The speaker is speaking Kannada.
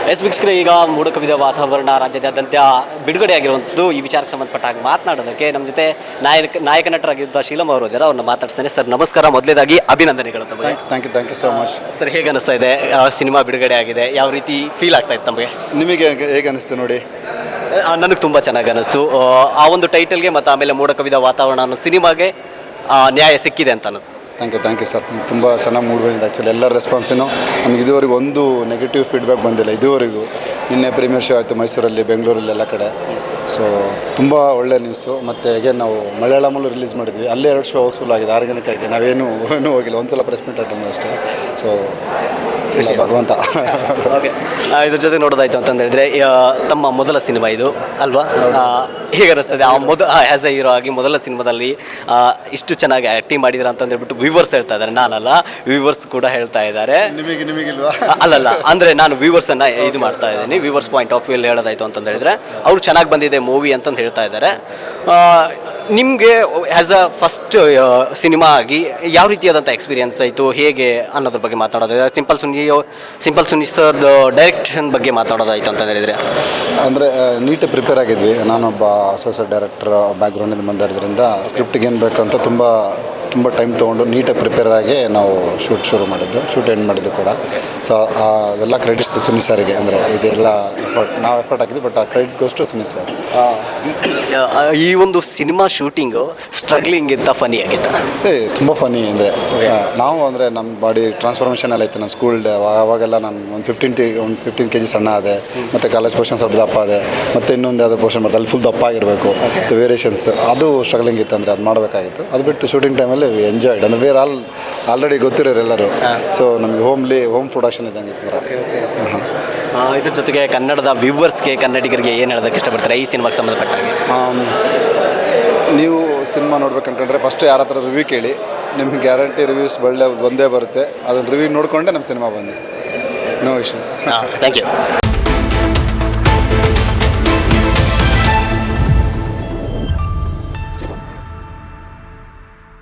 ವೀಕ್ಷಕರೇ, ಈಗ ಮೋಡಕವಿದ ವಾತಾವರಣ ರಾಜ್ಯಾದ್ಯಂತ ಬಿಡುಗಡೆಯಾಗಿರುವಂಥದ್ದು. ಈ ವಿಚಾರಕ್ಕೆ ಸಂಬಂಧಪಟ್ಟ ಹಾಗೆ ಮಾತನಾಡೋದಕ್ಕೆ ನಮ್ಮ ಜೊತೆ ನಾಯಕ ನಟರಾಗಿದ್ದ ಶೀಲಂ ಅವರು ಇದ್ದಾರೆ. ಅವ್ರನ್ನ ಮಾತಾಡ್ತಾನೆ. ಸರ್ ನಮಸ್ಕಾರ, ಮೊದಲೇದಾಗಿ ಅಭಿನಂದನೆಗಳು ತಮಗೆ. ಸರ್, ಹೇಗೆ ಅನಿಸ್ತಾ ಇದೆ ಸಿನಿಮಾ ಬಿಡುಗಡೆ ಆಗಿದೆ? ಯಾವ ರೀತಿ ಫೀಲ್ ಆಗ್ತಾ ಇತ್ತು ತಮಗೆ? ನಿಮಗೆ ಹೇಗೆ ಅನಿಸ್ತು ನೋಡಿ? ನನಗೆ ತುಂಬ ಚೆನ್ನಾಗಿ ಅನ್ನಿಸ್ತು. ಆ ಒಂದು ಟೈಟಲ್ಗೆ ಮತ್ತು ಆಮೇಲೆ ಮೋಡಕವಿದ ವಾತಾವರಣ ಅನ್ನೋ ಸಿನಿಮಾಗೆ ನ್ಯಾಯ ಸಿಕ್ಕಿದೆ ಅಂತ ಅನ್ನಿಸ್ತು. Thank you sir. ತುಂಬ ಚೆನ್ನಾಗಿ ಮೂಡ್ ಬಂದಿದೆ. ಆ್ಯಕ್ಚುಲಿ ಎಲ್ಲರ ರೆಸ್ಪಾನ್ಸೇನು ನಮಗೆ ಇದುವರೆಗೂ ಒಂದು ನೆಗೆಟಿವ್ ಫೀಡ್ಬ್ಯಾಕ್ ಬಂದಿಲ್ಲ ಇದುವರೆಗೂ. ನಿನ್ನೆ ಪ್ರೀಮಿಯರ್ ಶೋ ಆಯಿತು ಮೈಸೂರಲ್ಲಿ, ಬೆಂಗಳೂರಲ್ಲಿ, ಎಲ್ಲ ಕಡೆ. ಸೊ ತುಂಬ ಒಳ್ಳೆ ನ್ಯೂಸು. ಮತ್ತು ಹೇಗೆ ನಾವು ಮಲಯಾಳಮಲ್ಲೂ ರಿಲೀಸ್ ಮಾಡಿದ್ವಿ, ಅಲ್ಲೇ 2 ಶೋ ಹೌಸ್ಫುಲ್ ಆಗಿದೆ ಆರ್ಗ್ಯಾನಿಕ್ ಆಗಿ. ನಾವೇನೂ ಹೋಗಿಲ್ಲ, ಒಂದ್ಸಲ ಪ್ರೆಸ್ ಮೀಟ್ ಅಟೆಂಡ್ ಅಷ್ಟೇ. ಸೊ ಭಗವಂತ. ಓಕೆ, ಇದ್ರ ಜೊತೆ ನೋಡೋದಾಯ್ತು ಅಂತಂದು ಹೇಳಿದ್ರೆ ತಮ್ಮ ಮೊದಲ ಸಿನಿಮಾ ಇದು ಅಲ್ವಾ? ಹೇಗೆ ಅನ್ನಿಸ್ತದೆ ಆ್ಯಸ್ ಎ ಹೀರೋ ಆಗಿ ಮೊದಲ ಸಿನಿಮಾದಲ್ಲಿ ಇಷ್ಟು ಚೆನ್ನಾಗಿ ಆ್ಯಕ್ಟಿಂಗ್ ಮಾಡಿದ್ರ ಅಂತ ಹೇಳ್ಬಿಟ್ಟು ವ್ಯೂವರ್ಸ್ ಹೇಳ್ತಾ ಇದ್ದಾರೆ, ನಾನಲ್ಲ, ವ್ಯೂವರ್ಸ್ ಕೂಡ ಹೇಳ್ತಾ ಇದ್ದಾರೆ. ನಿಮಗಿಲ್ವಾ? ಅಲ್ಲಲ್ಲ, ಅಂದರೆ ನಾನು ವ್ಯೂವರ್ಸನ್ನು ಇದು ಮಾಡ್ತಾ ಇದ್ದೀನಿ. ವ್ಯೂವರ್ಸ್ ಪಾಯಿಂಟ್ ಆಫ್ ವ್ಯೂ ಹೇಳೋದಾಯ್ತು ಅಂತಂದು ಹೇಳಿದ್ರೆ ಅವರು ಚೆನ್ನಾಗಿ ಬಂದಿದೆ ಮೂವಿ ಅಂತಂದು ಹೇಳ್ತಾ ಇದ್ದಾರೆ. ನಿಮಗೆ ಆ್ಯಸ್ ಅ ಫಸ್ಟ್ ಸಿನಿಮಾ ಆಗಿ ಯಾವ ರೀತಿಯಾದಂಥ ಎಕ್ಸ್ಪೀರಿಯನ್ಸ್ ಆಯಿತು, ಹೇಗೆ ಅನ್ನೋದ್ರ ಬಗ್ಗೆ ಮಾತಾಡೋದು? ಸಿಂಪಲ್ ಸುನಿ ಸರ್ದು ಡೈರೆಕ್ಷನ್ ಬಗ್ಗೆ ಮಾತಾಡೋದಾಯಿತು ಅಂತ ಹೇಳಿದರೆ, ಅಂದರೆ ನೀಟಾಗಿ ಪ್ರಿಪೇರ್ ಆಗಿದ್ವಿ. ನಾನೊಬ್ಬ ಅಸೋಸಿಯೇಟ್ ಡೈರೆಕ್ಟರ್ ಬ್ಯಾಕ್ಗ್ರೌಂಡಿಂದ ಬಂದಿರೋದ್ರಿಂದ ಸ್ಕ್ರಿಪ್ಟಿಗೆ ಏನು ಬೇಕಂತ ತುಂಬ ಟೈಮ್ ತೊಗೊಂಡು ನೀಟಾಗಿ ಪ್ರಿಪೇರ್ ಆಗಿ ನಾವು ಶೂಟ್ ಎಂಡ್ ಮಾಡಿದ್ದು ಕೂಡ. ಸೊ ಅದೆಲ್ಲ ಕ್ರೆಡಿಟ್ಸ್ ಸುನಿ ಸಾರಿಗೆ. ಅಂದರೆ ಇದೆಲ್ಲ ನಾವು ಎಫರ್ಟ್ ಹಾಕಿದ್ವಿ, ಬಟ್ ಆ ಕ್ರೆಡಿಟ್ ಗೋಸ್ಟು ಸುನಿ ಸರ್. ಈ ಒಂದು ಸಿನಿಮಾ ಶೂಟಿಂಗು ಸ್ಟ್ರಗ್ಲಿಂಗ್ ಇದ್ದ ಫನಿ ಆಗಿತ್ತು? ತುಂಬ ಫನಿ. ಅಂದರೆ ನಾವು ಅಂದರೆ ನಮ್ಮ ಬಾಡಿ ಟ್ರಾನ್ಸ್ಫಾರ್ಮೇಷನ್ ಎಲ್ಲ ಇತ್ತು. ನಾನು ಸ್ಕೂಲ್ ಡೇ ಅವಾಗೆಲ್ಲ ನಾನು ಒಂದು 15 kg ಸಣ್ಣ ಆದೆ. ಮತ್ತು ಕಾಲೇಜ್ ಪೋರ್ಷನ್ ಸ್ವಲ್ಪ ದಪ್ಪ ಆದೆ. ಮತ್ತು ಇನ್ನೊಂದು ಯಾವುದೋ ಪೋರ್ಷನ್ ಬರ್ತದೆ, ಅಲ್ಲಿ ಫುಲ್ ದಪ್ಪ ಆಗಿರಬೇಕು. ಮತ್ತು ವೇರಿಯೇಷನ್ಸ್ ಅದು ಸ್ಟ್ರಗ್ಲಿಂಗ್ ಇತ್ತು. ಅಂದರೆ ಅದು ಮಾಡಬೇಕಾಗಿತ್ತು. ಅದು ಬಿಟ್ಟು ಶೂಟಿಂಗ್ ಟೈಮಲ್ಲಿ ಎಂಜಾಯ್ಡ್. ಅಂದರೆ ಬೇರೆ ಆಲ್ರೆಡಿ ಗೊತ್ತಿರೋರು ಎಲ್ಲರೂ. ಸೊ ನಮಗೆ ಹೋಮ್ ಪ್ರೊಡಕ್ಷನ್ ಇದ್ದಂಗೆ ಇತ್ತು. ಇದ್ರ ಜೊತೆಗೆ ಕನ್ನಡದ ವ್ಯೂವರ್ಸ್ಗೆ, ಕನ್ನಡಿಗರಿಗೆ ಏನು ಹೇಳೋದಕ್ಕೆ ಇಷ್ಟಪಡ್ತಾರೆ ಈ ಸಿನಿಮಾಗೆ ಸಂಬಂಧಪಟ್ಟಾಗೆ? ನೀವು ಸಿನಿಮಾ ನೋಡ್ಬೇಕು ಅನ್ಕೊಂಡ್ರೆ ಫಸ್ಟ್ ಯಾರ ಹತ್ರ ರಿವ್ಯೂ ಕೇಳಿ. ನಿಮ್ಗೆ ಗ್ಯಾರಂಟಿ ರಿವ್ಯೂಸ್ ಬಂದೇ ಬರುತ್ತೆ. ಅದನ್ನು ರಿವ್ಯೂ ನೋಡಿಕೊಂಡೆ ನಮ್ಮ ಸಿನಿಮಾ ಬನ್ನಿ. No issues. Thank you.